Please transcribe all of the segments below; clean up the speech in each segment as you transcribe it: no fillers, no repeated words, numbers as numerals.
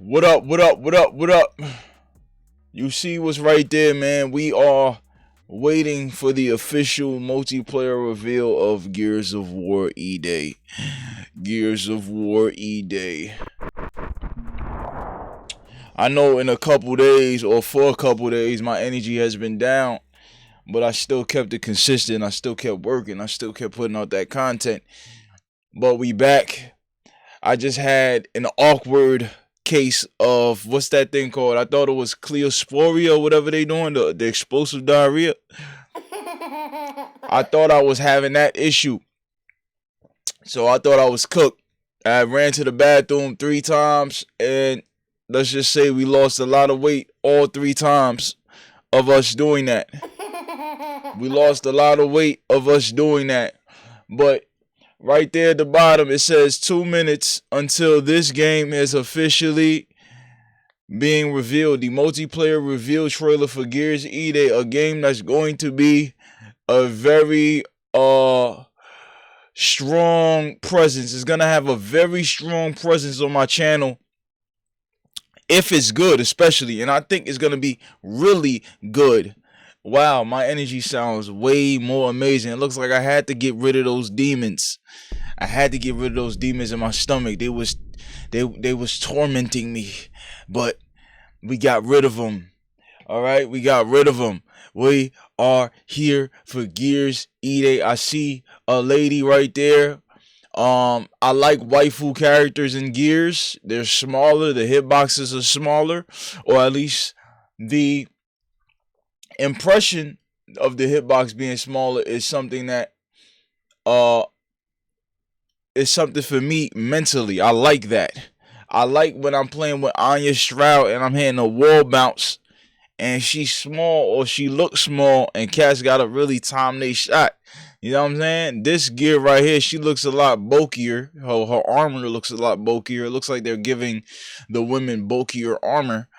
What up, what up, what up, what up? You see what's right there, man. We are waiting for the official multiplayer reveal of Gears of War E-Day. Gears of War E-Day. I know in a couple days, or for a couple days, my energy has been down, but I still kept it consistent. I still kept working. I still kept putting out that content. But we back. I just had an awkward case of, what's that thing called? I thought it was Cleosporia, whatever they doing, the explosive diarrhea. I thought I was having that issue. So I thought I was cooked. I ran to the bathroom 3 times, and let's just say we lost a lot of weight all 3 times of us doing that. We lost a lot of weight of us doing that. But right there at the bottom, it says 2 minutes until this game is officially being revealed. The multiplayer reveal trailer for Gears E-Day, a game that's going to be a very strong presence. It's going to have a very strong presence on my channel. If it's good, especially. And I think it's going to be really good. Wow, my energy sounds way more amazing. It looks like I had to get rid of those demons. I had to get rid of those demons in my stomach. They was tormenting me. But we got rid of them. Alright, we got rid of them. We are here for Gears E-Day. I see a lady right there. I like waifu characters in Gears. They're smaller. The hitboxes are smaller. Or at least the impression of the hitbox being smaller is something that is something for me mentally. I like that. I like when I'm playing with Anya Stroud and I'm hitting a wall bounce and she's small or she looks small and cats gotta really time they shot. You know what I'm saying? This gear right here, she looks a lot bulkier. Her armor looks a lot bulkier. It looks like they're giving the women bulkier armor.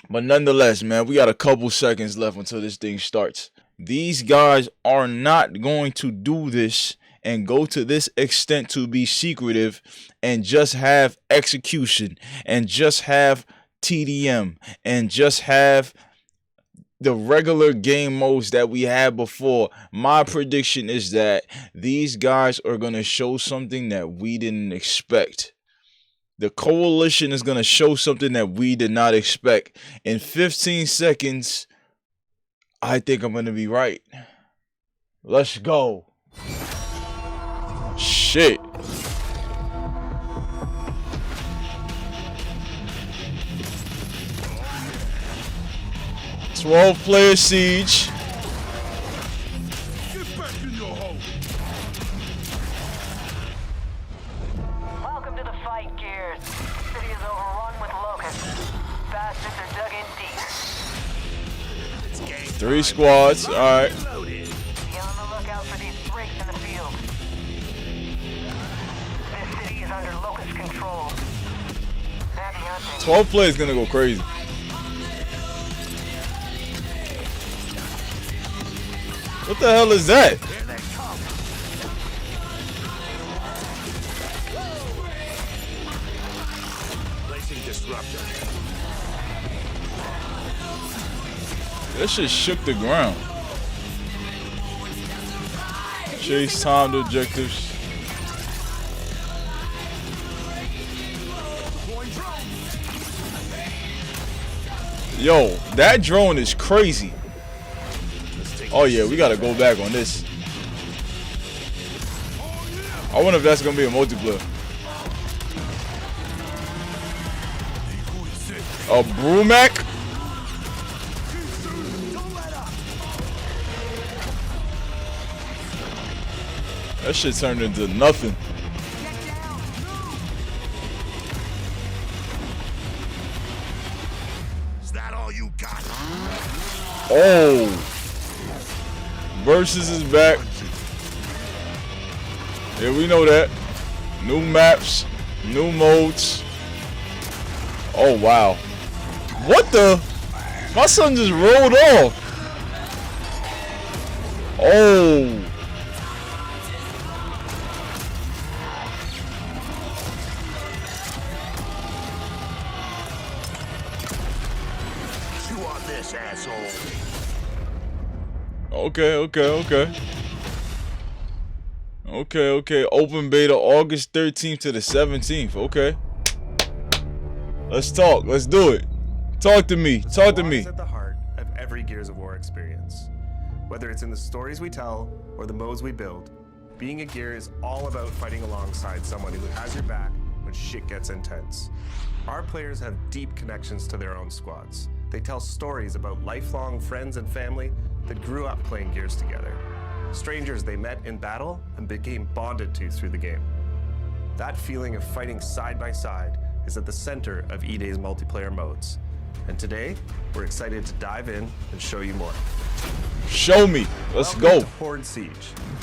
But nonetheless, man, we got a couple seconds left until this thing starts. These guys are not going to do this and go to this extent to be secretive and just have execution and just have TDM and just have the regular game modes that we had before. My prediction is that these guys are going to show something that we didn't expect. The coalition is going to show something that we did not expect. In 15 seconds, I think I'm going to be right. Let's go. Shit. Player Siege. Welcome to the fight, Gears. The city is overrun with locusts. Bastards are dug in deep. 3 squads, alright. Be on the lookout for these breaks in the field. This city is under locust control. Happy hunting. 12 players gonna go crazy. What the hell is that? That shit shook the ground. Chase timed objectives. Yo, that drone is crazy. Oh yeah, we gotta go back on this. I wonder if that's gonna be a multiplayer. A Brumac? That shit turned into nothing. Is that all you got? Oh. Versus is back. Yeah, we know that. New maps, new modes. Oh, wow. What the? My son just rolled off. Oh. this, asshole. Okay. Open beta August 13th to the 17th. Okay. Let's talk. Let's do it. Talk to me. Talk to Squad me. is at the heart of every Gears of War experience. Whether it's in the stories we tell or the modes we build, being a Gear is all about fighting alongside someone who has your back when shit gets intense. Our players have deep connections to their own squads. They tell stories about lifelong friends and family that grew up playing Gears together. Strangers they met in battle and became bonded to through the game. That feeling of fighting side by side is at the center of E-Day's multiplayer modes. And today, we're excited to dive in and show you more. Show me. Let's Welcome go. to Horde Siege.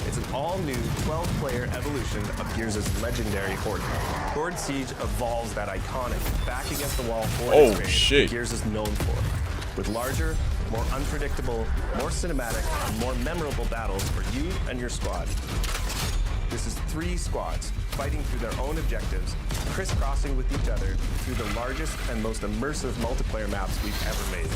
It's an all-new 12-player evolution of Gears' legendary Horde. Horde Siege evolves that iconic back-against-the-wall Horde Oh, experience shit. Gears is known for, with larger, more unpredictable, more cinematic, and more memorable battles for you and your squad. This is 3 squads fighting through their own objectives, crisscrossing with each other through the largest and most immersive multiplayer maps we've ever made.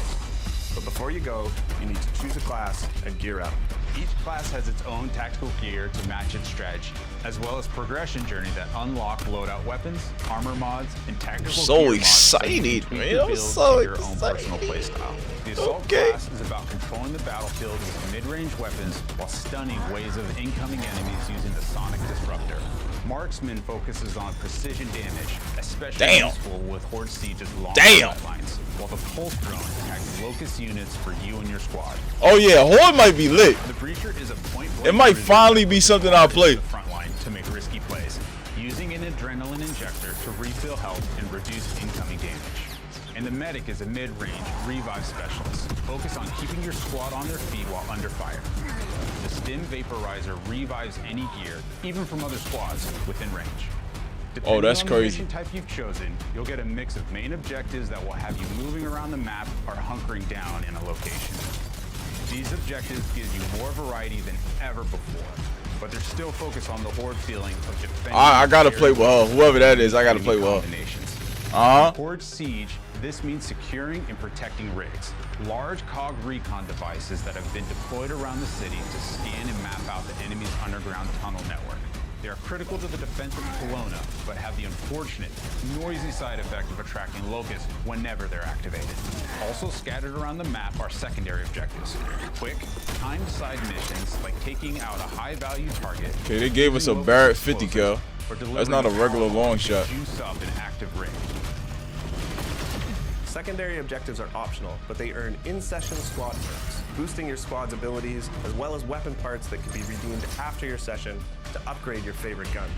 But before you go, you need to choose a class and gear up. Each class has its own tactical gear to match its strategy, as well as progression journey that unlock loadout weapons, armor mods, and tactical So gear mods excited, that you can tweak man. your I'm build so to your own excited. personal playstyle. The assault Okay. class is about controlling the battlefield with mid-range weapons while stunning waves of incoming enemies using the sonic disruptor. Marksman focuses on precision damage, especially Damn. useful with Horde Siege's long Damn. lines, while the pulse drone attacks locust units for you and your squad. Oh yeah, Horde might be lit. The Breacher is a point-blank It might cruiser finally that be puts something I'll the play. front line to make risky plays, using an adrenaline injector to refill health and reduce incoming damage. And the medic is a mid-range revive specialist, focused on keeping your squad on their feet while under fire. The stim vaporizer revives any gear, even from other squads, within range. Depending that's on crazy. the mission type you've chosen, you'll get a mix of main objectives that will have you moving around the map or hunkering down in a location. These objectives give you more variety than ever before, but they're still focused on the Horde feeling of defending. I gotta the play with her. Whoever that is, I gotta unique play with her. combinations. Uh-huh. Horde Siege, this means securing and protecting rigs, large COG recon devices that have been deployed around the city to scan and map out the enemy's underground tunnel network. They are critical to the defense of Kalona, but have the unfortunate, noisy side effect of attracting locusts whenever they're activated. Also scattered around the map are secondary objectives. Quick, timed side missions like taking out a high-value target. Okay, they gave us a using Barrett locust 50 cal. explosives, or That's not a delivering regular powerful long shot. Juice up an active rig. Secondary objectives are optional, but they earn in-session squad perks, boosting your squad's abilities, as well as weapon parts that can be redeemed after your session to upgrade your favorite guns.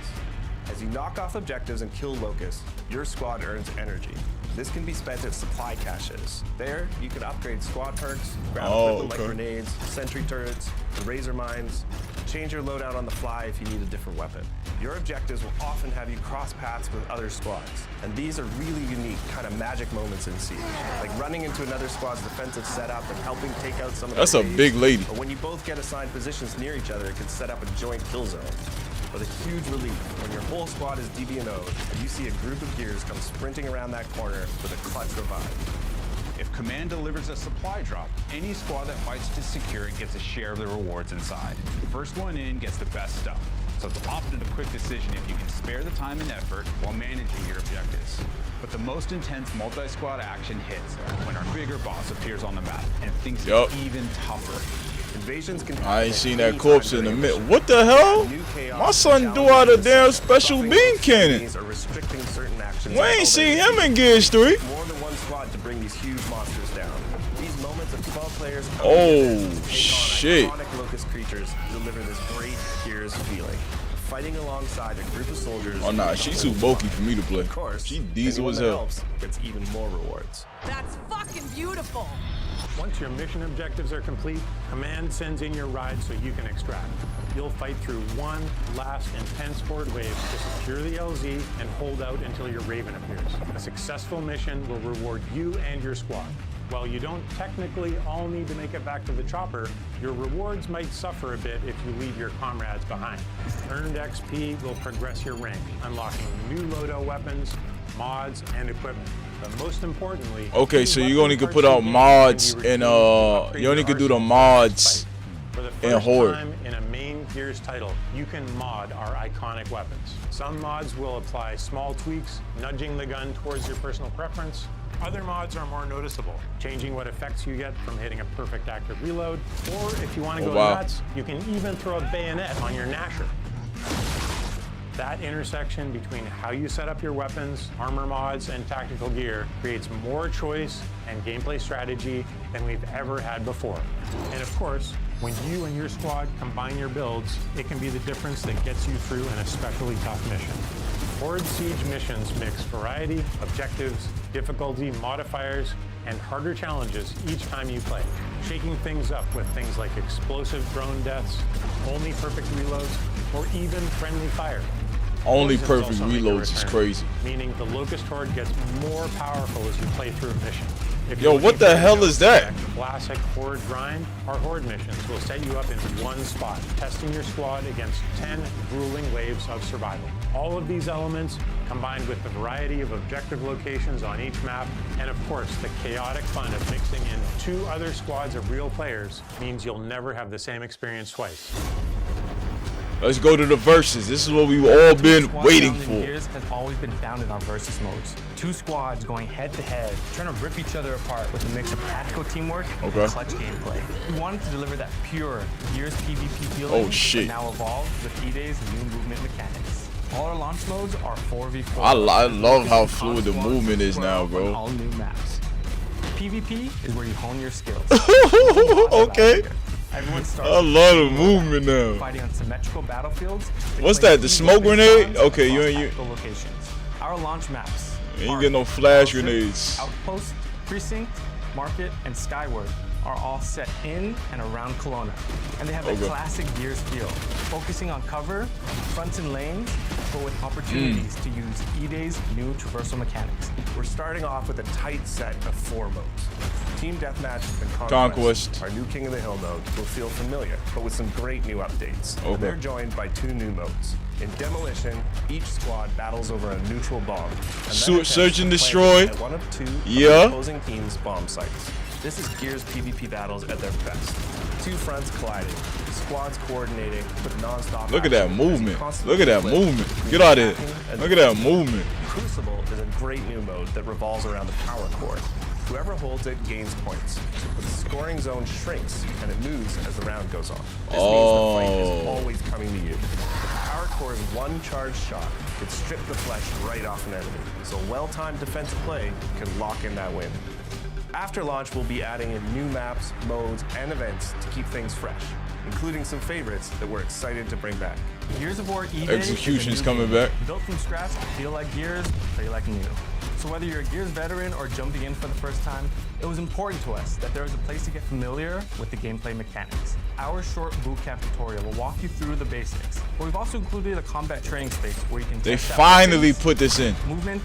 As you knock off objectives and kill locusts, your squad earns energy. This can be spent at supply caches. There, you can upgrade squad perks, grab equipment like grenades, sentry turrets, and razor mines, change your loadout on the fly if you need a different weapon. Your objectives will often have you cross paths with other squads, and these are really unique kind of magic moments in Siege, like running into another squad's defensive setup and helping take out some of That's the a raids, big lady. or when you both get assigned positions near each other, it can set up a joint kill zone. But a huge relief when your whole squad is DB&O'd and you see a group of gears come sprinting around that corner with a clutch revive. If Command delivers a supply drop, any squad that fights to secure it gets a share of the rewards inside. The first one in gets the best stuff, so it's often a quick decision if you can spare the time and effort while managing your objectives. But the most intense multi-squad action hits when our bigger boss appears on the map and things Yup. get even tougher. Invasions can I ain't happen seen that anytime corpse in a during minute. mission. What the hell? New chaos My son and do out a challenges, damn special buffing beam those cannon. enemies or restricting certain actions We until ain't seen there's him in Gears 3. more than one squad to bring these huge monsters down. These moments of 12 players coming Oh, together to take shit. on iconic locust creatures deliver this great Gears feeling. Fighting alongside a group of soldiers. Oh nah, she's too bulky for me to play. Of course, She diesel anyone as that hell. helps gets even more rewards. That's fucking beautiful. Once your mission objectives are complete, Command sends in your ride so you can extract. You'll fight through one last intense Horde wave to secure the LZ and hold out until your Raven appears. A successful mission will reward you and your squad. While you don't technically all need to make it back to the chopper, your rewards might suffer a bit if you leave your comrades behind. Earned XP will progress your rank, unlocking new loadout weapons, mods, and equipment. But most importantly, Okay, so you only could put out mods and you only could do the mods for the in first Horde. time in a main Gears title, you can mod our iconic weapons. Some mods will apply small tweaks, nudging the gun towards your personal preference. Other mods are more noticeable, changing what effects you get from hitting a perfect active reload. Or if you want to go nuts, you can even throw a bayonet on your Nasher. That intersection between how you set up your weapons, armor mods, and tactical gear creates more choice and gameplay strategy than we've ever had before. And of course, when you and your squad combine your builds, it can be the difference that gets you through an especially tough mission. Horde Siege missions mix variety, objectives, difficulty, modifiers, and harder challenges each time you play, shaking things up with things like explosive drone deaths, only perfect reloads, or even friendly fire. Only Poisons perfect also make a reloads is return, crazy. Meaning the Locust Horde gets more powerful as you play through a mission. If Yo, you're what the looking for hell a is that? Classic Horde grind, our Horde missions will set you up in one spot, testing your squad against 10 grueling waves of survival. All of these elements, combined with the variety of objective locations on each map, and of course the chaotic fun of mixing in 2 other squads of real players, means you'll never have the same experience twice. Let's go to the verses. This is what we've all been waiting for. Gears has always been founded on versus modes. 2 squads going head to head, trying to rip each other apart with a mix of practical teamwork and clutch gameplay. We wanted to deliver that pure Gears PvP feeling, Oh, shit. but now evolved with E-Day's new movement mechanics. All our launch modes are 4v4. I love how fluid the movement is now, bro. All new maps. PvP is where you hone your skills. Okay. Everyone starts I love the movement now. fighting on symmetrical battlefields. What's that, the smoke grenade? Okay, you locations. Our launch maps. ain't are get no flash Outpost, grenades. Outpost, Precinct, Market, and Skyward are all set in and around Kalona. And they have a classic Gears feel, focusing on cover, fronts and lanes, but with opportunities to use E-Day's new traversal mechanics. We're starting off with a tight set of 4 modes. Team Deathmatch and Conquest. our new King of the Hill mode, will feel familiar, but with some great new updates. And they're joined by 2 new modes. In Demolition, each squad battles over a neutral bomb. Search and destroy. At one of 2 Yeah. opposing teams' bomb sites. This is Gears PvP battles at their best. 2 fronts colliding, squads coordinating with non-stop. Look at that action as you movement. constantly Look at that flip movement. between Get out of attacking here. and Look at that movement. Crucible is a great new mode that revolves around the power core. Whoever holds it gains points. But the scoring zone shrinks and it moves as the round goes on. This means the fight is always coming to you. The power core's one charged shot can strip the flesh right off an enemy, so well-timed defensive play can lock in that win. After launch, we'll be adding in new maps, modes, and events to keep things fresh, including some favorites that we're excited to bring back. Gears of War E-Day Execution's is a new coming game. back. Built from scratch to feel like Gears, play like new. So whether you're a Gears veteran or jumping in for the first time, it was important to us that there was a place to get familiar with the gameplay mechanics. Our short bootcamp tutorial will walk you through the basics, but we've also included a combat training space where you can They test out finally pace, put this in. movement.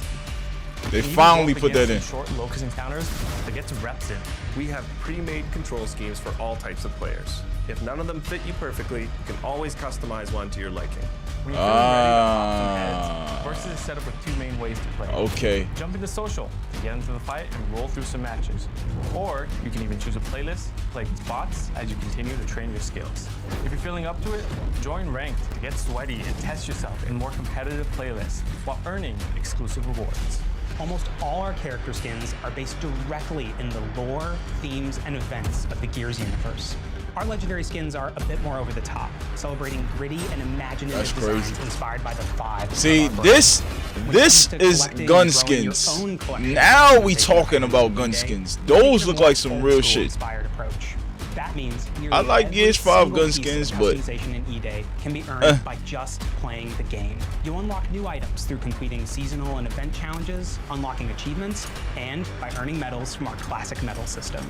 They and even finally go up put that in. against some short locus encounters to get some reps in. We have pre-made control schemes for all types of players. If none of them fit you perfectly, you can always customize one to your liking. When you're feeling ready to pop some heads, Versus is set up with 2 main ways to play. Okay. Jump into social to get into the fight and roll through some matches. Or you can even choose a playlist, play bots as you continue to train your skills. If you're feeling up to it, join ranked to get sweaty and test yourself in more competitive playlists while earning exclusive rewards. Almost all our character skins are based directly in the lore, themes, and events of the Gears universe. Our legendary skins are a bit more over the top, celebrating gritty and imaginative That's designs crazy. inspired by the 5. See, of our this brand. this When it comes is to collecting gun and growing your skins. own collection, Now we they talking can about be gun day, skins. take Those a look more like some real shit. old-school-inspired approach. That means nearly I like every Gears 5 single gun piece of skins, but customization in E-Day can be earned by just playing the game. You'll unlock new items through completing seasonal and event challenges, unlocking achievements, and by earning medals from our classic medal system.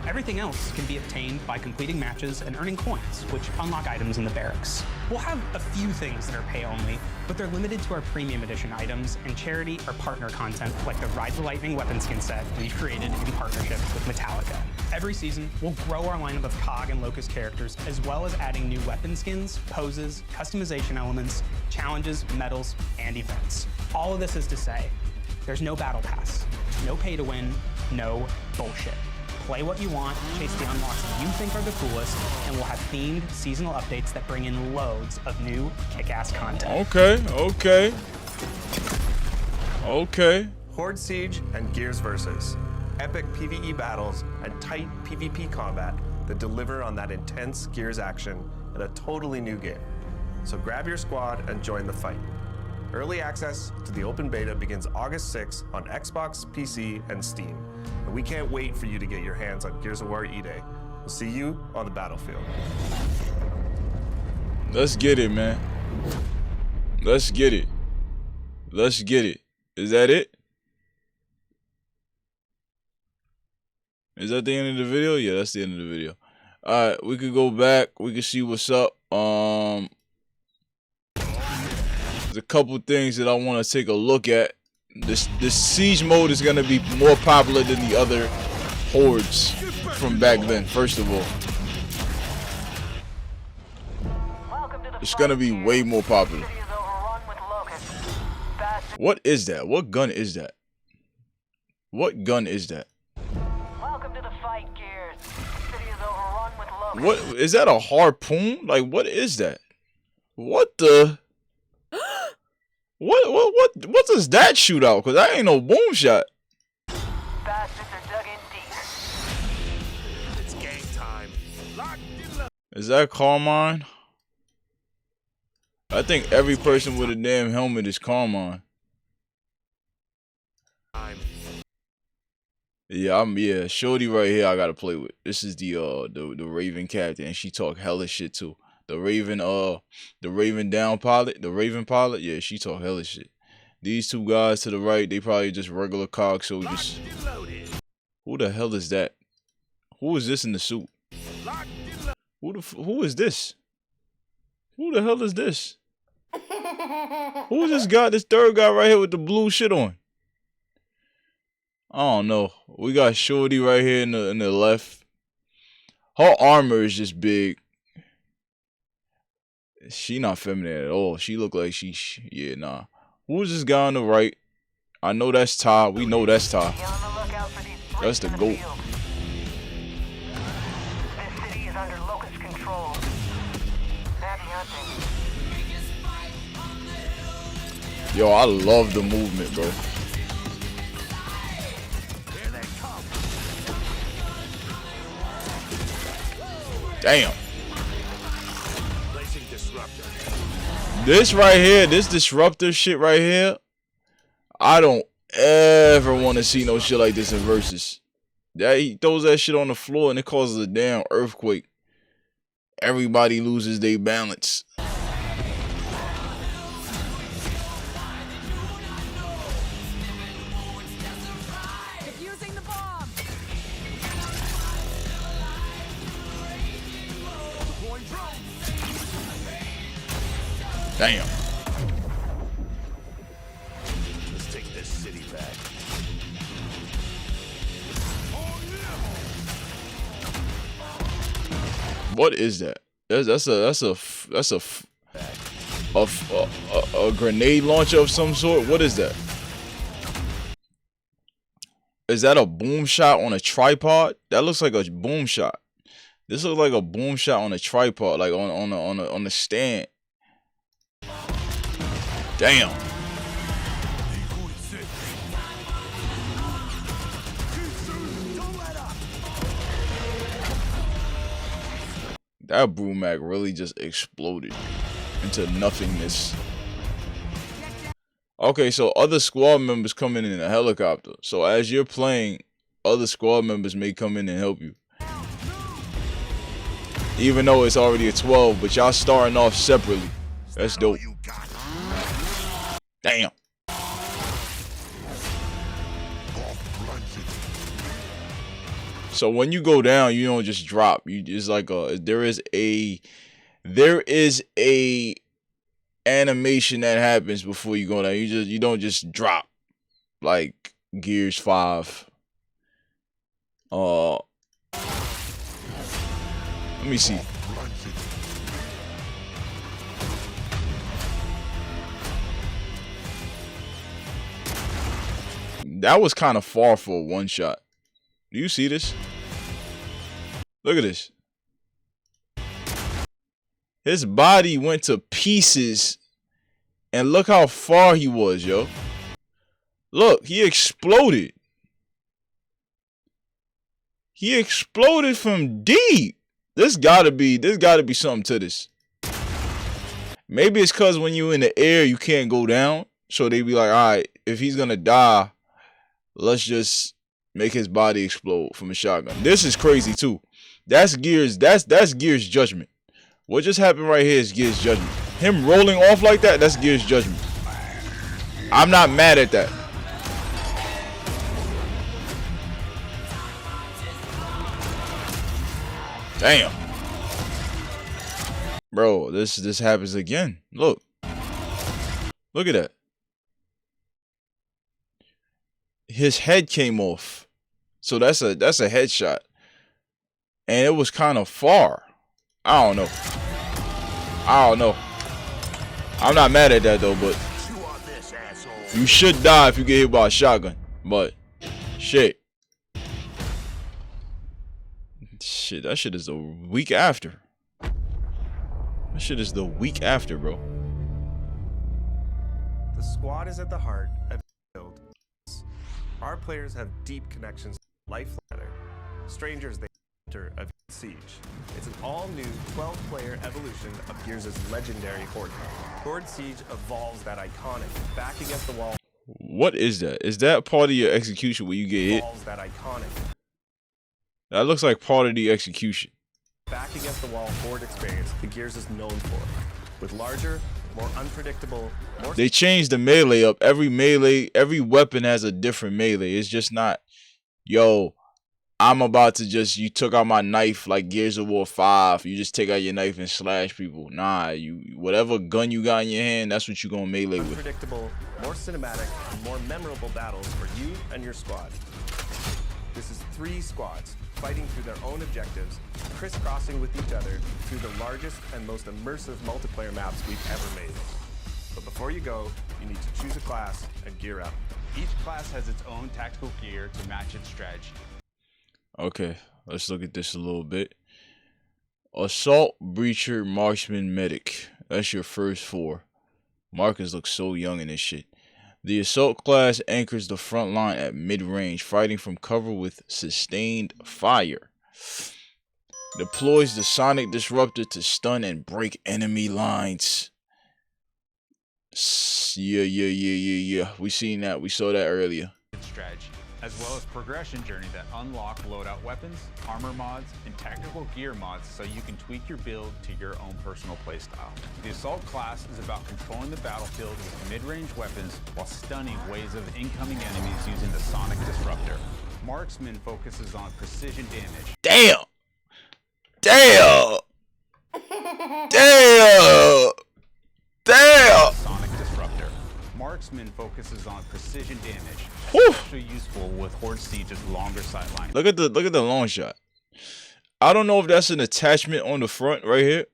Everything else can be obtained by completing matches and earning coins, which unlock items in the barracks. We'll have a few things that are pay only, but they're limited to our premium edition items and charity or partner content like the Ride the Lightning weapon skin set we've created in partnership with Metallica. Every season, we'll grow our lineup of COG and Locust characters, as well as adding new weapon skins, poses, customization elements, challenges, medals, and events. All of this is to say, There's no battle pass, no pay to win, no bullshit. Play what you want, chase the unlocks that you think are the coolest, and we'll have themed seasonal updates that bring in loads of new kick-ass content. Okay. Horde Siege and Gears Versus. Epic PvE battles and tight PvP combat that deliver on that intense Gears action in a totally new game. So grab your squad and join the fight. Early access to the open beta begins August 6th on Xbox, PC, and Steam. And we can't wait for you to get your hands on Gears of War E-Day. We'll see you on the battlefield. Let's get it, man. Let's get it. Let's get it. Is that it? Is that the end of the video? Yeah, that's the end of the video. Alright, we could go back. We can see what's up. There's a couple things that I want to take a look at. This siege mode is going to be more popular than the other hordes from back then, first of all. It's going to be way more popular. What is that? What gun is that? What gun is that? Welcome to the fight, Gears. City is overrun with locusts. What is that, a harpoon? Like, what is that? What the? What does that shoot out? Cause that ain't no boom shot. Bastards are dug in deep. It's game time. Lock and load. Is that Carmine? I think every person with a damn helmet is Carmine. Yeah, Shorty right here I gotta play with. This is the Raven captain, and she talk hella shit too. The Raven pilot, yeah, she talk hella shit. These two guys to the right, they probably just regular cog soldiers. Who the hell is that? Who is this in the suit? Who is this? Who the hell is this? Who is this guy, this third guy right here with the blue shit on? I don't know. We got Shorty right here in the left. Her armor is just big. She not feminine at all. She look like yeah, nah. Who's this guy on the right? I know that's Ty. We know that's Ty. Be on the lookout for these That's the breaks in GOAT. field. This city is under locust control. Happy hunting. Yo, I love the movement, bro. Here they come. Damn. Placing disruptor. This right here, this disruptor shit right here, I don't ever want to see no shit like this in Versus. That he throws that shit on the floor and it causes a damn earthquake. Everybody loses their balance. Defusing the bomb. Damn. Let's take this city back. What is that? That's a grenade launcher of some sort. What is that? Is that a boom shot on a tripod? That looks like a boom shot. This looks like a boom shot on a tripod, like on a stand. Damn. That Brumac really just exploded into nothingness. Okay, so other squad members come in a helicopter. So as you're playing, other squad members may come in and help you. Even though it's already a 12, but y'all starting off separately. That's dope. You got it. Damn. So when you go down, you don't just drop. You just like there is a animation that happens before you go down. You don't just drop like Gears 5. Let me see. That was kind of far for a one shot. Do you see this? Look at this. His body went to pieces. And look how far he was, yo. Look, he exploded. He exploded from deep. There's gotta be something to this. Maybe it's cause when you're in the air, you can't go down. So they be like, all right, if he's gonna die, let's just make his body explode from a shotgun. This is crazy too. That's Gears. That's Gears Judgment. What just happened right here is Gears Judgment. Him rolling off like that, that's Gears Judgment. I'm not mad at that. Damn. Bro, this happens again. Look. Look at that. His head came off. So that's a headshot. And it was kind of far. I don't know. I'm not mad at that though, but you should die if you get hit by a shotgun. But shit. Shit, that shit is the week after. That shit is the week after, bro. The squad is at the heart of build. Our players have deep connections to Life Ladder. Strangers they enter of Siege. It's an all-new 12-player evolution of Gears' legendary Horde. Horde Siege evolves that iconic back against the wall. What is that? Is that part of your execution where you get hit? Evolves that iconic. That looks like part of the execution. Back against the wall Horde experience the Gears is known for. With larger, more unpredictable, more... They changed the melee up. Every weapon has a different melee. It's just not, yo, I'm about to just, you took out my knife like Gears of War 5. You just take out your knife and slash people. Nah, whatever gun you got in your hand, that's what you gonna melee with. Unpredictable, more cinematic, and more memorable battles for you and your squad. This is 3 squads fighting through their own objectives, crisscrossing with each other through the largest and most immersive multiplayer maps we've ever made. But before you go, you need to choose a class and gear up. Each class has its own tactical gear to match its strategy. Okay, let's look at this a little bit. Assault, Breacher, Marksman, Medic. That's your first 4. Marcus looks so young in this shit. The Assault class anchors the front line at mid-range, fighting from cover with sustained fire. Deploys the Sonic Disruptor to stun and break enemy lines. Yeah. We seen that. We saw that earlier. Strategy, as well as progression journey that unlock loadout weapons, armor mods, and tactical gear mods so you can tweak your build to your own personal playstyle. The Assault class is about controlling the battlefield with mid-range weapons while stunning waves of incoming enemies using the Sonic Disruptor. Marksman focuses on precision damage. Damn! Sonic Disruptor. Marksman focuses on precision damage. Whew. Especially useful with Horde Siege's longer sightlines. Look at the long shot. I don't know if that's an attachment on the front right here.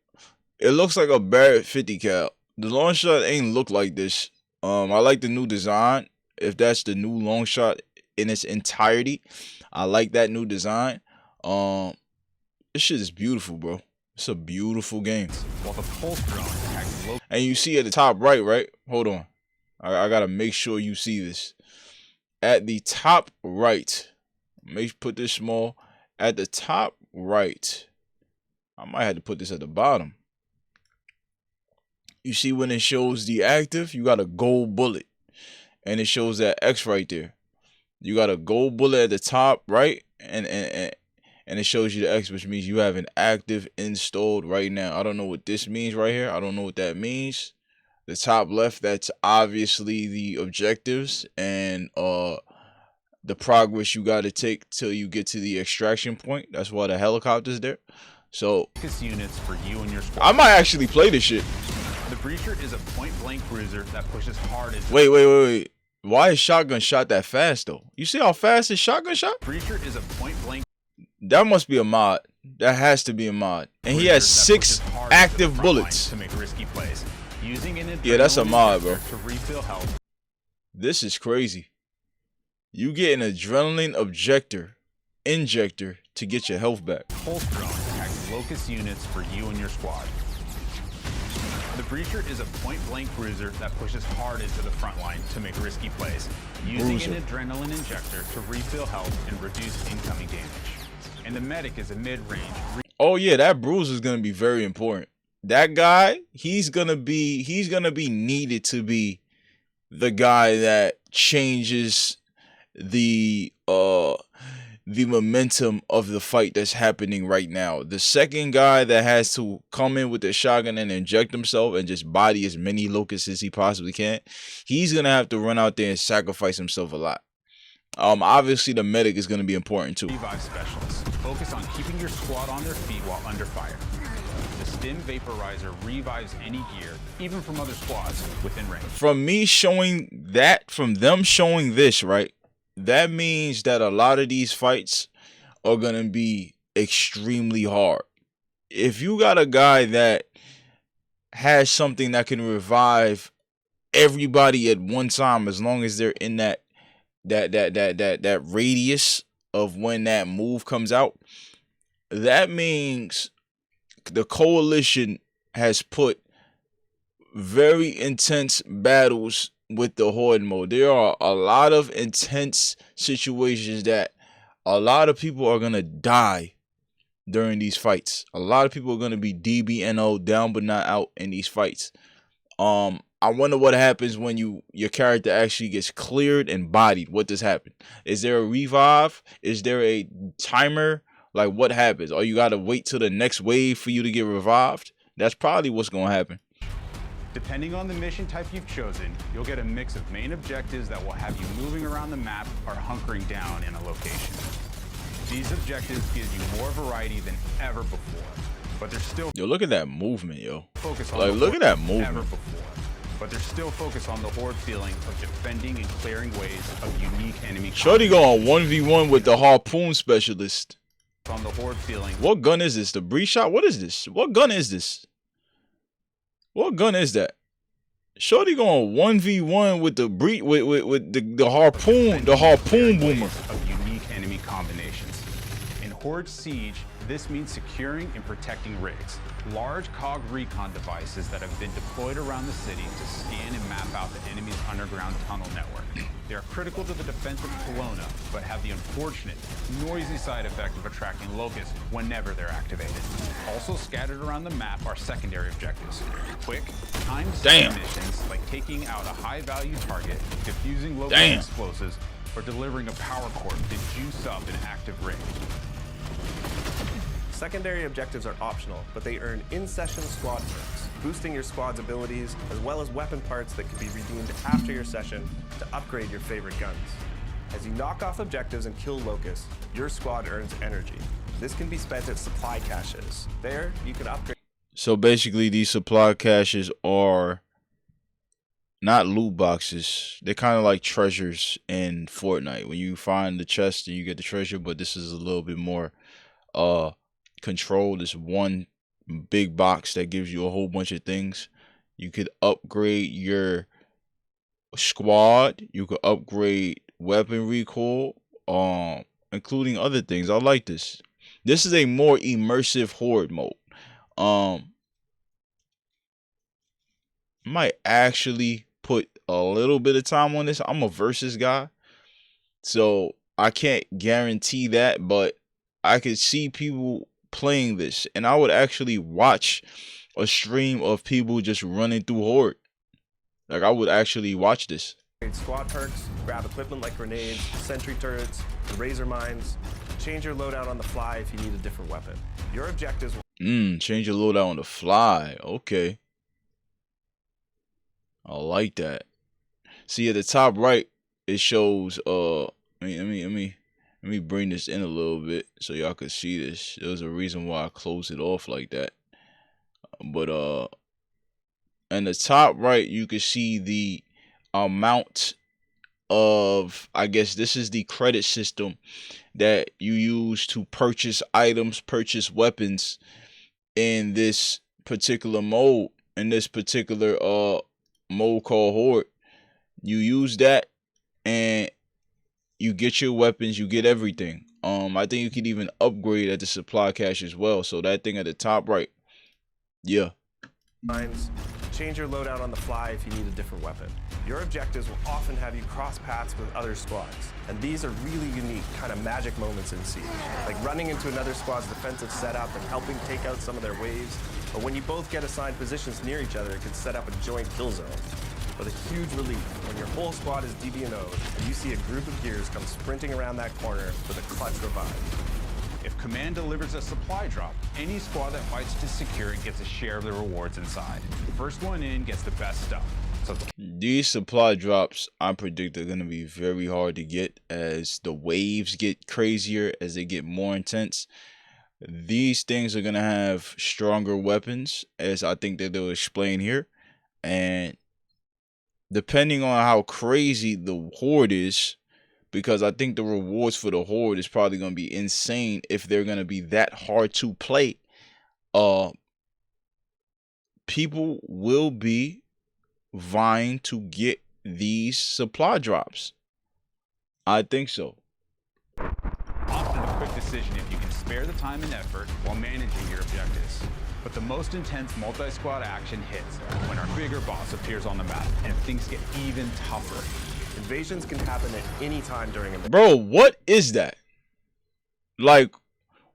It looks like a Barrett 50 cal. The long shot ain't look like this. I like the new design. If that's the new long shot in its entirety, I like that new design. This shit is beautiful, bro. It's a beautiful game. While the pulse drone attacks low. And you see at the top right? Hold on. I gotta make sure you see this. At the top right, put this small. At the top right, I might have to put this at the bottom. You see when it shows the active, you got a gold bullet. And it shows that X right there. You got a gold bullet at the top right, and it shows you the X, which means you have an active installed right now. I don't know what this means right here. I don't know what that means. The top left, that's obviously the objectives and the progress you got to take till you get to the extraction point. That's why the helicopter's there. So focus units for you and your squad. I might actually play this shit. The Breacher is a point-blank cruiser that pushes hard as... Wait. Why is shotgun shot that fast though? You see how fast his shotgun shot? Breacher is a point-blank... That must be a mod. That has to be a mod. And he has 6 active bullets to make risky plays. Using an yeah, that's a mod, bro. To refill health. This is crazy. You get an adrenaline injector to get your health back. Pulse drone attacks locust units for you and your squad. The Breacher is a point-blank bruiser that pushes hard into the front line to make risky plays, using an adrenaline injector to refill health and reduce incoming damage. And the medic is a mid-range. Oh yeah, that bruiser is gonna be very important. That guy, he's gonna be needed to be the guy that changes the momentum of the fight that's happening right now. The second guy that has to come in with the shotgun and inject himself and just body as many locusts as he possibly can, he's gonna have to run out there and sacrifice himself a lot. Obviously the medic is gonna be important too. Revive specialists focus on keeping your squad on their feet while under fire. The stim vaporizer revives any gear, even from other squads within range. From them showing this, right? That means that a lot of these fights are gonna be extremely hard. If you got a guy that has something that can revive everybody at one time, as long as they're in that radius of when that move comes out, that means the coalition has put very intense battles with the Horde mode. There are a lot of intense situations that a lot of people are gonna die during these fights. A lot of people are gonna be DBNO, down but not out, in these fights. I wonder what happens when your character actually gets cleared and bodied. What does happen? Is there a revive? Is there a timer? Like, what happens? Or you gotta wait till the next wave for you to get revived? That's probably what's gonna happen. Depending on the mission type you've chosen, you'll get a mix of main objectives that will have you moving around the map or hunkering down in a location. These objectives give you more variety than ever before, but they're still look at that movement, focus on look at that movement. ever before. But they're still focused on the Horde feeling of defending and clearing ways of unique enemy. Shorty going 1v1 with the harpoon specialist. On the Horde feeling. What gun is this? The breach shot? What is this? What gun is this? What gun is that? Shorty going 1v1 with the the harpoon boomer. Of unique enemy combinations. In Horde Siege, this means securing and protecting rigs, large cog recon devices that have been deployed around the city to scan and map out the enemy's underground tunnel network. They are critical to the defense of Kalona, but have the unfortunate, noisy side effect of attracting locusts whenever they're activated. Also scattered around the map are secondary objectives. Quick, time-saving missions like taking out a high-value target, defusing locust explosives, or delivering a power cord to juice up an active rig. Secondary objectives are optional, but they earn in-session squad perks, boosting your squad's abilities, as well as weapon parts that can be redeemed after your session to upgrade your favorite guns. As you knock off objectives and kill locusts, your squad earns energy. This can be spent at supply caches. There, you can upgrade. So basically, these supply caches are not loot boxes. They're kind of like treasures in Fortnite. When you find the chest and you get the treasure, but this is a little bit more controlled. It's one big box that gives you a whole bunch of things. You could upgrade your squad. You could upgrade weapon recoil, including other things. I like this. This is a more immersive Horde mode. Might actually put a little bit of time on this. I'm a versus guy, so I can't guarantee that, but I could see people playing this, and I would actually watch a stream of people just running through Horde. Like, I would actually watch this. Squad perks, grab equipment like grenades, sentry turrets, razor mines. Change your loadout on the fly if you need a different weapon. Your objectives will change your loadout on the fly. Okay, I like that. See, at the top right, it shows let me bring this in a little bit so y'all can see this. There's a reason why I closed it off like that. But in the top right, you can see the amount of, I guess this is the credit system that you use to purchase items, purchase weapons in this particular mode, in this particular mode called Horde. You use that, and you get your weapons, you get everything. I think you could even upgrade at the supply cache as well. So that thing at the top right, yeah. Change your loadout on the fly if you need a different weapon. Your objectives will often have you cross paths with other squads, and these are really unique kind of magic moments in Siege, like running into another squad's defensive setup and helping take out some of their waves, or when you both get assigned positions near each other, it can set up a joint kill zone. But a huge relief when your whole squad is DB&O'd and you see a group of gears come sprinting around that corner with a clutch revive. If Command delivers a supply drop, any squad that fights to secure it gets a share of the rewards inside. The first one in gets the best stuff. So these supply drops, I predict, are going to be very hard to get as the waves get crazier, as they get more intense. These things are going to have stronger weapons, as I think that they'll explain here. And depending on how crazy the Horde is, because I think the rewards for the Horde is probably going to be insane if they're going to be that hard to play. People will be vying to get these supply drops. I think so. Often a quick decision if you can spare the time and effort while managing your objectives. But the most intense multi-squad action hits when our bigger boss appears on the map and things get even tougher. Invasions can happen at any time during a mission. Bro, what is that? Like,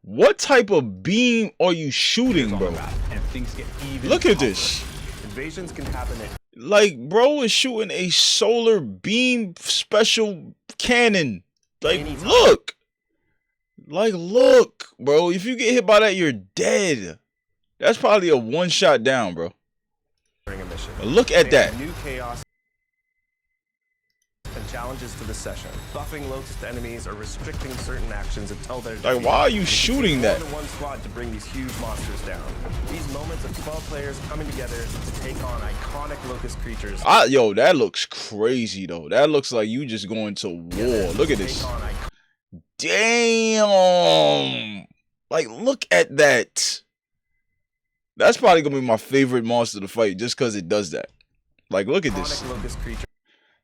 what type of beam are you shooting, bro? And things get even Look at tougher. this. Invasions can happen at Like, bro is shooting a solar beam special cannon. Like, anytime. look. Like, look, bro. If you get hit by that, you're dead. That's probably a one-shot down, bro. during a mission. Look at They add that. new chaos and challenges to the session, buffing locust enemies or restricting certain actions until they're Like, defeated. why are you can shooting take that? more than one squad to bring these huge monsters down. These moments of 12 players coming together to take on iconic locust creatures. Yo, that looks crazy, though. That looks like you just going to war. Look at this. Take on Damn. Like, look at that. That's probably going to be my favorite monster to fight just because it does that. Like, look at this. iconic locust creatures.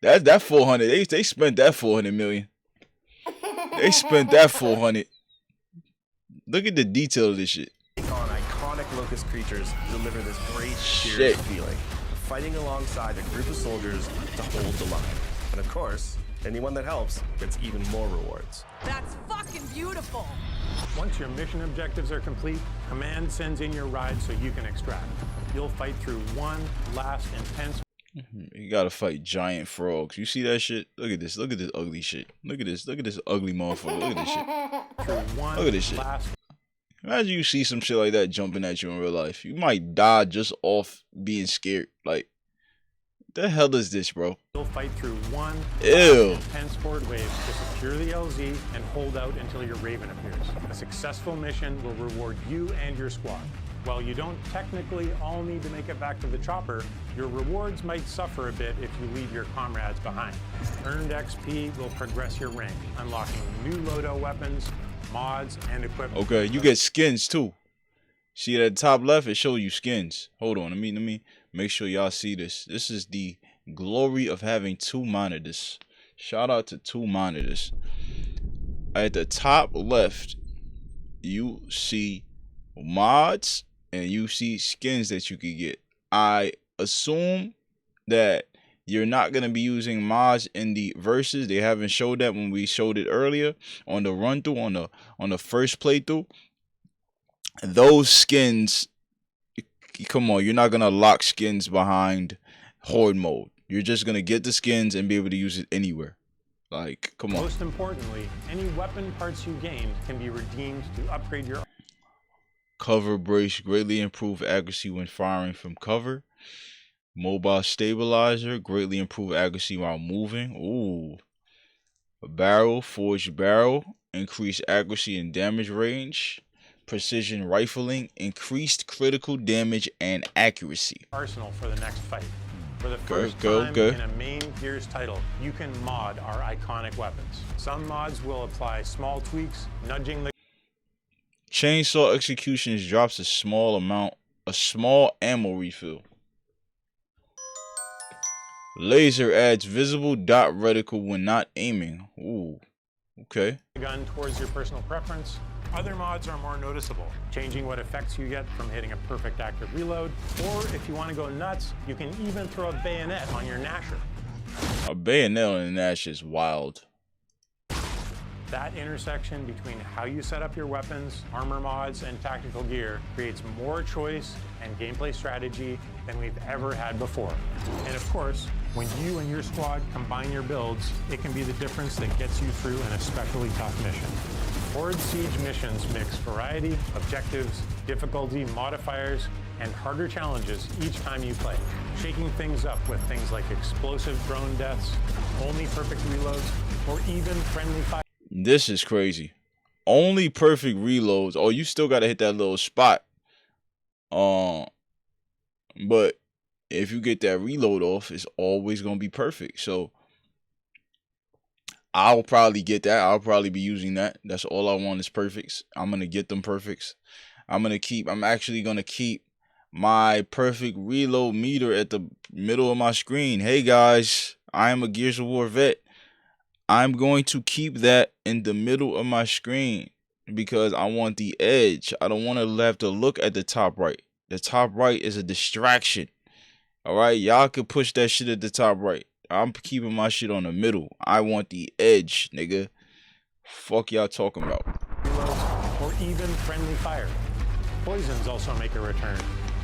That 400. They spent that 400 million. They spent that 400. Look at the detail of this shit. Take on iconic locust creatures to deliver this great Shit. cheers feeling. Fighting alongside a group of soldiers to hold the line. And of course, anyone that helps gets even more rewards. That's fucking beautiful. Once your mission objectives are complete, Command sends in your ride so you can extract. You'll fight through one last intense. You gotta fight giant frogs. You see that shit? Look at this. Look at this ugly shit. Look at this. Look at this ugly motherfucker. Look at this shit. Through one Look at this shit. last Imagine you see some shit like that jumping at you in real life. You might die just off being scared. Like, the hell is this, bro? You'll fight through one Ew. intense horde wave to secure the LZ and hold out until your Raven appears. A successful mission will reward you and your squad. While you don't technically all need to make it back to the chopper, your rewards might suffer a bit if you leave your comrades behind. Earned XP will progress your rank, unlocking new loadout weapons, mods, and equipment. Okay, you get skins too. See at the top left, it shows you skins. Hold on, let me make sure y'all see this. This is the glory of having two monitors. Shout out to two monitors. At the top left, you see mods and you see skins that you can get. I assume that you're not going to be using mods in the verses. They haven't showed that when we showed it earlier on the run through, on the first playthrough. Those skins, come on, you're not going to lock skins behind horde mode. You're just going to get the skins and be able to use it anywhere. Like, come on. Most importantly, any weapon parts you gained can be redeemed to upgrade your Cover brace, greatly improve accuracy when firing from cover. Mobile stabilizer, greatly improve accuracy while moving. Ooh. A barrel, forged barrel, increased accuracy and damage range. Precision rifling, increased critical damage and accuracy. arsenal for the next fight. For the Go, first go, time go. in a main Gears title, you can mod our iconic weapons. Some mods will apply small tweaks, nudging the Chainsaw executions drops a small ammo refill. Laser adds visible dot reticle when not aiming. Ooh. Okay. the gun towards your personal preference. Other mods are more noticeable, changing what effects you get from hitting a perfect active reload. Or if you want to go nuts, you can even throw a bayonet on your Nasher. A bayonet on the Nash is wild. That intersection between how you set up your weapons, armor mods, and tactical gear creates more choice and gameplay strategy than we've ever had before. And of course, when you and your squad combine your builds, it can be the difference that gets you through an especially tough mission. Horde Siege missions mix variety, objectives, difficulty, modifiers, and harder challenges each time you play, shaking things up with things like explosive drone deaths, only perfect reloads, or even friendly fire. This is crazy. Only perfect reloads. Oh, you still gotta hit that little spot. But if you get that reload off, it's always gonna be perfect. So I'll probably get that. I'll probably be using that. That's all I want is perfects. I'm gonna get them perfects. I'm actually gonna keep my perfect reload meter at the middle of my screen. Hey guys, I am a Gears of War vet. I'm going to keep that in the middle of my screen because I want the edge. I don't want to have to look at the top right. The top right is a distraction. All right, y'all could push that shit at the top right. I'm keeping my shit on the middle. I want the edge, nigga. Fuck y'all talking about. Reloads, or even friendly fire. Poisons also make a return,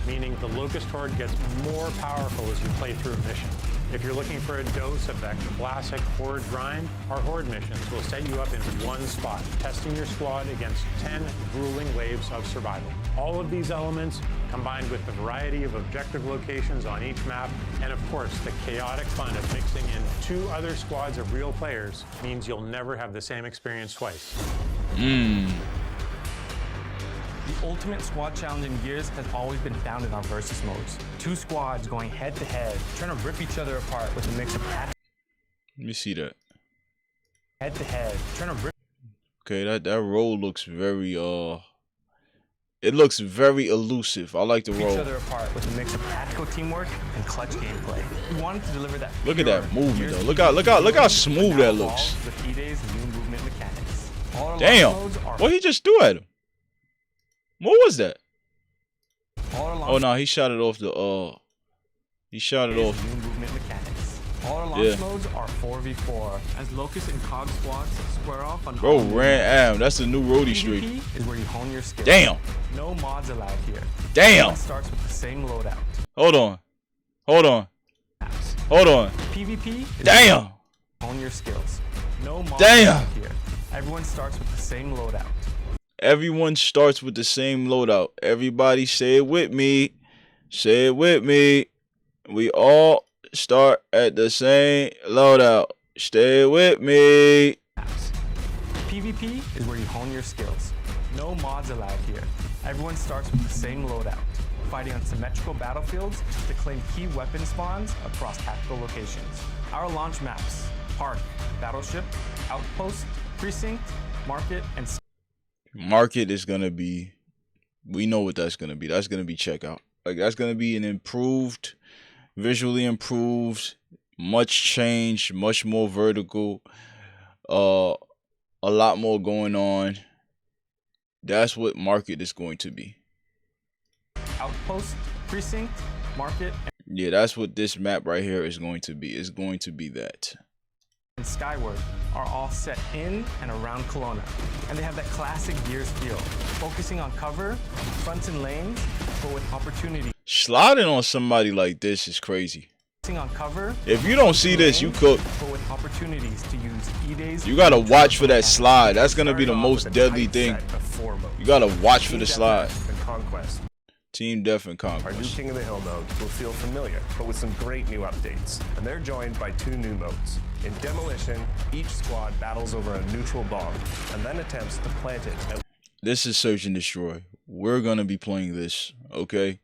meaning the Locust Horde gets more powerful as you play through a mission. If you're looking for a dose of that classic Horde grind, our Horde missions will set you up in one spot, testing your squad against 10 grueling waves of survival. All of these elements, combined with the variety of objective locations on each map, and of course the chaotic fun of mixing in 2 other squads of real players, means you'll never have the same experience twice. The ultimate squad challenge in Gears has always been found in our versus modes. 2 squads going head to head, trying to rip each other apart with a mix of Let me see that. head to head, trying to rip Okay, that roll looks very it looks very elusive. I like the each roll. other apart with a mix of tactical teamwork and clutch gameplay. We wanted to deliver that. Look at pure that movement Gears though. Look how smooth that now looks. evolved with E-Day's new movement mechanics. All our Damn. launch modes are What he just threw at him? What was that? all our launch Oh no, he shot it off the he shot it off. new movement mechanics. All our launch modes are 4v4 as Locust and Cog squads square off on Bro all ran that's the new roadie streak. PvP is where you hone your skills. Damn. No mods allowed here. Damn. Everyone starts with the same loadout. Hold on. PvP is Damn. where you hone your skills. No mods Damn. allowed here. Everyone starts with the same loadout. Everyone starts with the same loadout. Everybody say it with me. Say it with me. We all start at the same loadout. Stay with me. PvP is where you hone your skills. No mods allowed here. Everyone starts with the same loadout, fighting on symmetrical battlefields to claim key weapon spawns across tactical locations. Our launch maps: Park, Battleship, Outpost, Precinct, Market, and Market is gonna be, we know what that's gonna be. That's gonna be checkout. Like that's gonna be an improved, visually improved, much change, much more vertical, a lot more going on. That's what Market is going to be. Outpost, Precinct, Market, Yeah, that's what this map right here is going to be. It's going to be that. and Skyward are all set in and around Kalona, and they have that classic Gears feel, focusing on cover, fronts and lanes, but with opportunity. Sliding on somebody like this is crazy. Focusing on cover, If you don't see this, you cook. but with opportunities to use E-Day's. You gotta watch for that slide. That's gonna be the most deadly thing. You gotta watch for the slide. And Conquest. Team Death and Our new Conquest. King of the Hill mode will feel familiar, but with some great new updates. And they're joined by 2 new modes. In Demolition, each squad battles over a neutral bomb, and then attempts to plant it at This is Search and Destroy. We're gonna be playing this, okay?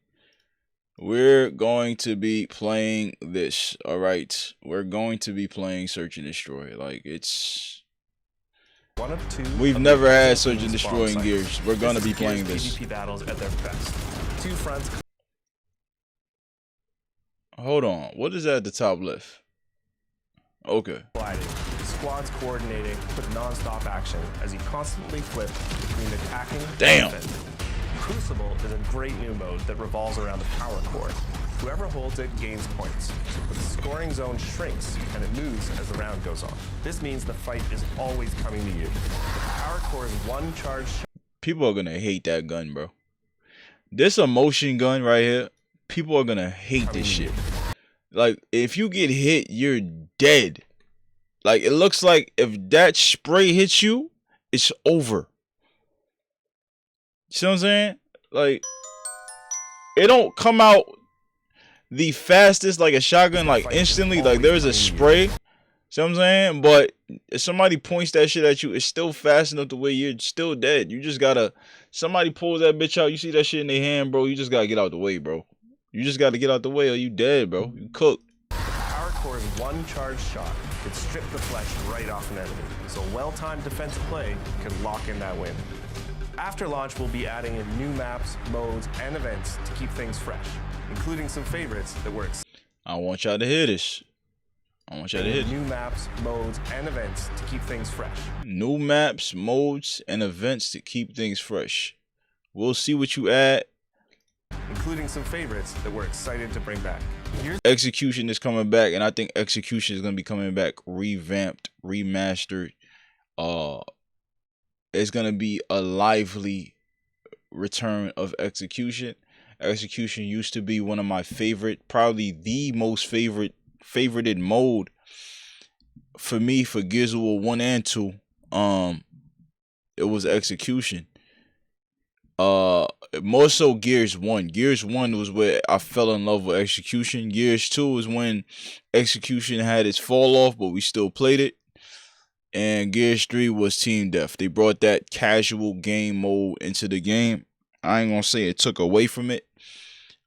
We're going to be playing this, alright? We're going to be playing Search and Destroy. Like, it's... one of 2. We've of never the had spawn Search and Destroy in sites. Gears. We're gonna This be is playing Gears this. PvP battles at their best. 2 fronts. Hold on. What is that at the top left? Okay. Colliding, squads coordinating with non-stop action as you constantly flip between attacking Damn. and defending. Crucible is a great new mode that revolves around the power core. Whoever holds it gains points, so the scoring zone shrinks and it moves as the round goes on. This means the fight is always coming to you. The power core's one charge shot. People are gonna hate that gun, bro. This emotion gun right here, people are gonna hate this shit. Like, if you get hit, you're dead. Like, it looks like if that spray hits you, it's over. You see what I'm saying? Like, it don't come out the fastest like a shotgun, like instantly. Like, there's a spray. See what I'm saying? But if somebody points that shit at you, it's still fast enough to where you're still dead. You just gotta, somebody pulls that bitch out, you see that shit in their hand, bro, you just gotta get out the way, bro. You just gotta get out the way or you dead, bro. You cooked. Power core's one charge shot could strip the flesh right off an enemy, so well-timed defensive play can lock in that win. After launch, we'll be adding in new maps, modes, and events to keep things fresh, including some favorites that were I want y'all to hear this. I want y'all to hear this. new maps, modes, and events to keep things fresh. New maps, modes, and events to keep things fresh. We'll see what you add. Including some favorites that we're excited to bring back. Execution is coming back, and I think Execution is gonna be coming back revamped, remastered. It's gonna be a lively return of Execution. Execution used to be one of my favorite, probably the most favorited mode for me for Gears of War 1 and 2. It was Execution. More so Gears 1. Gears 1 was where I fell in love with Execution. Gears 2 is when Execution had its fall off, but we still played it. And Gears 3 was Team Death. They brought that casual game mode into the game. I ain't gonna say it took away from it.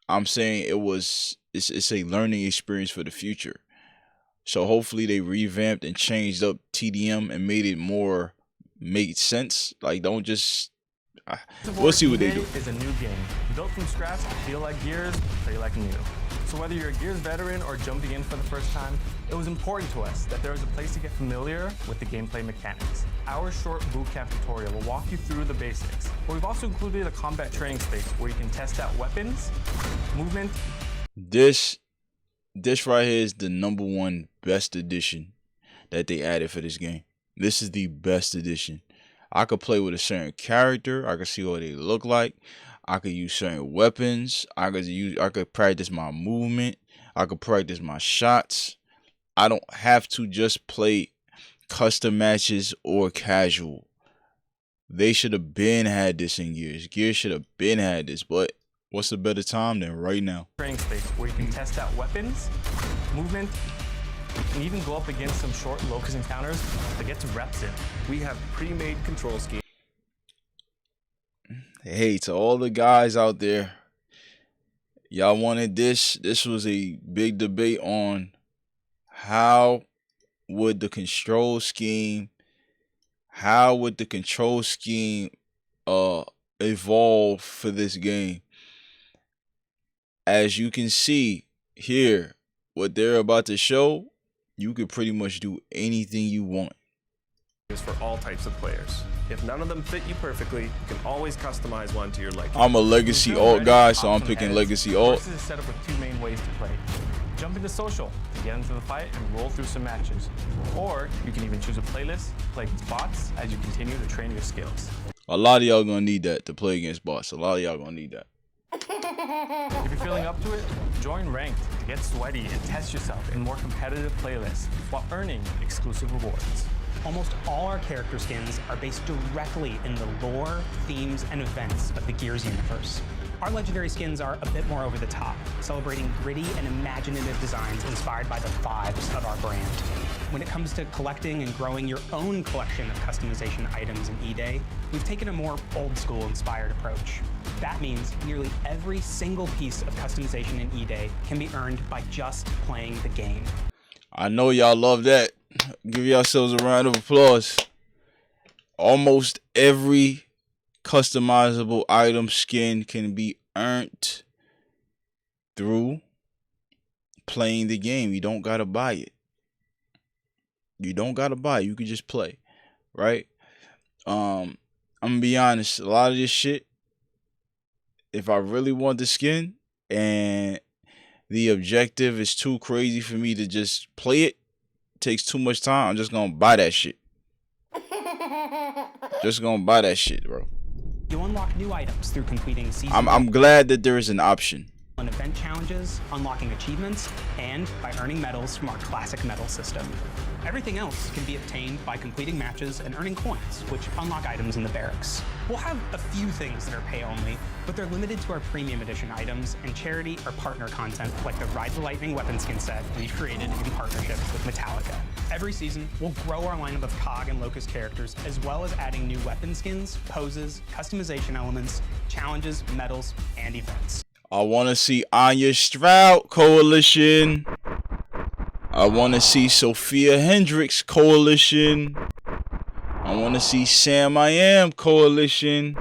I'm saying it's a learning experience for the future. So hopefully they revamped and changed up TDM and made sense. Like, don't just we'll see what they do. Is a new game built from scratch to feel like Gears, play like new. So whether you're a Gears veteran or jumping in for the first time, it was important to us that there was a place to get familiar with the gameplay mechanics. Our short bootcamp tutorial will walk you through the basics, but we've also included a combat training space where you can test out weapons, movement. This right here is the #1 best edition that they added for this game. This is the best edition. I could play with a certain character. I could see what they look like. I could use certain weapons. I could practice my movement. I could practice my shots. I don't have to just play custom matches or casual. They should have been had this in Gears. Gears should have been had this, but what's a better time than right now? Training space where you can test out weapons, movement, and even go up against some short locust encounters to get some reps in. We have pre-made control schemes. Hey, to all the guys out there, y'all wanted this. This was a big debate on how would the control scheme evolve for this game. As you can see here, what they're about to show, you could pretty much do anything you want. Is for all types of players. If none of them fit you perfectly, you can always customize one to your liking. I'm a Legacy alt guy, so I'm picking Legacy alt. This is set up with two main ways to play. Jump into social to get into the fight and roll through some matches. Or you can even choose a playlist, play against bots as you continue to train your skills. A lot of y'all gonna need that to play against bots. A lot of y'all gonna need that. If you're feeling up to it, join Ranked to get sweaty and test yourself in more competitive playlists while earning exclusive rewards. Almost all our character skins are based directly in the lore, themes, and events of the Gears universe. Our legendary skins are a bit more over the top, celebrating gritty and imaginative designs inspired by the vibes of our brand. When it comes to collecting and growing your own collection of customization items in E-Day, we've taken a more old-school inspired approach. That means nearly every single piece of customization in E-Day can be earned by just playing the game. I know y'all love that. Give yourselves a round of applause. Almost every customizable item skin can be earned through playing the game. You don't gotta buy it. You don't gotta buy. You can just play, right? I'm gonna be honest. A lot of this shit, if I really want the skin and the objective is too crazy for me to just play it, takes too much time, I'm just gonna buy that shit. Just gonna buy that shit, bro. You'll unlock new items through completing season I'm glad that there is an option. and event challenges, unlocking achievements, and by earning medals from our classic medal system. Everything else can be obtained by completing matches and earning coins, which unlock items in the barracks. We'll have a few things that are pay only, but they're limited to our premium edition items and charity or partner content like the Ride the Lightning weapon skin set we created in partnership with Metallica. Every season, we'll grow our lineup of COG and Locust characters, as well as adding new weapon skins, poses, customization elements, challenges, medals, and events. I want to see Anya Stroud Coalition. I want to see Sophia Hendricks Coalition. I want to see Sam I Am Coalition.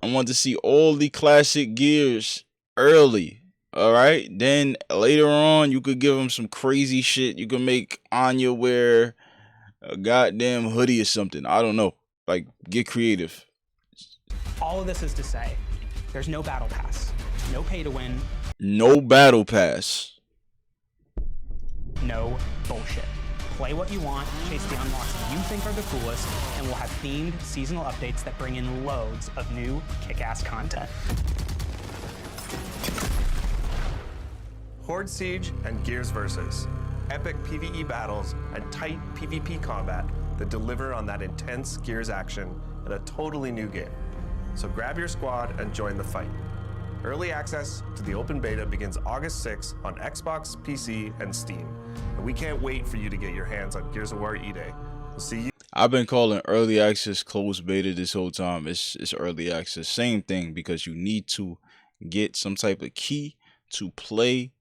I want to see all the classic gears early. Alright? Then later on, you could give them some crazy shit. You can make Anya wear a goddamn hoodie or something. I don't know. Like, get creative. All of this is to say, there's no battle pass, no pay to win, No battle pass. no bullshit. Play what you want, chase the unlocks that you think are the coolest, and we'll have themed seasonal updates that bring in loads of new kick-ass content. Horde Siege and Gears Versus. Epic PvE battles and tight PvP combat that deliver on that intense Gears action in a totally new game. So grab your squad and join the fight. Early access to the open beta begins August 6th on Xbox, PC, and Steam. And we can't wait for you to get your hands on Gears of War E-Day. We'll see you. I've been calling early access closed beta this whole time. It's early access. Same thing, because you need to get some type of key to play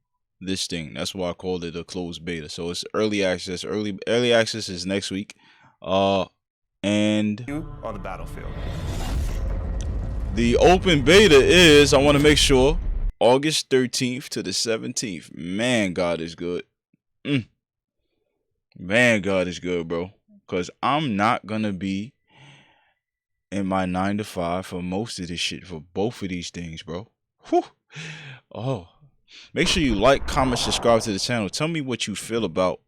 this thing. That's why I called it a closed beta. So it's early access. Early access is next week. And You on the battlefield. the open beta is, I want to make sure, August 13th to the 17th. Man, God is good. Man, God is good, bro. Because I'm not going to be in my 9 to 5 for most of this shit, for both of these things, bro. Whew. Oh. Make sure you like, comment, subscribe to the channel. Tell me what you feel about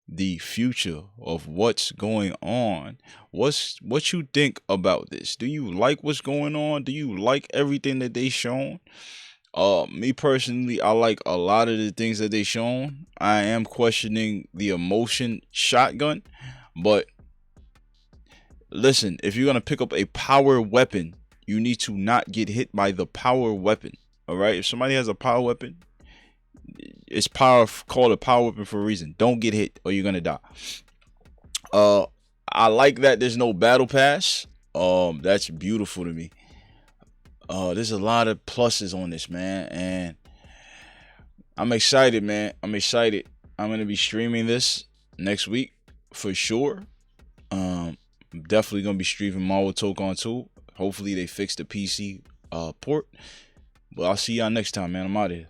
the future of what's going on. What you think about this? Do you like what's going on? Do you like everything that they shown? Me personally, I like a lot of the things that they shown. I am questioning the emotion shotgun, but listen, if you're gonna pick up a power weapon, you need to not get hit by the power weapon. All right, if somebody has a power weapon, it's called a power weapon for a reason. Don't get hit or you're gonna die. I like that there's no battle pass. That's beautiful to me. There's a lot of pluses on this, man, and I'm excited, man. I'm excited. I'm gonna be streaming this next week for sure. I'm definitely gonna be streaming Marvel Tokon 2. Hopefully they fix the PC port. But I'll see y'all next time, man. I'm out of here.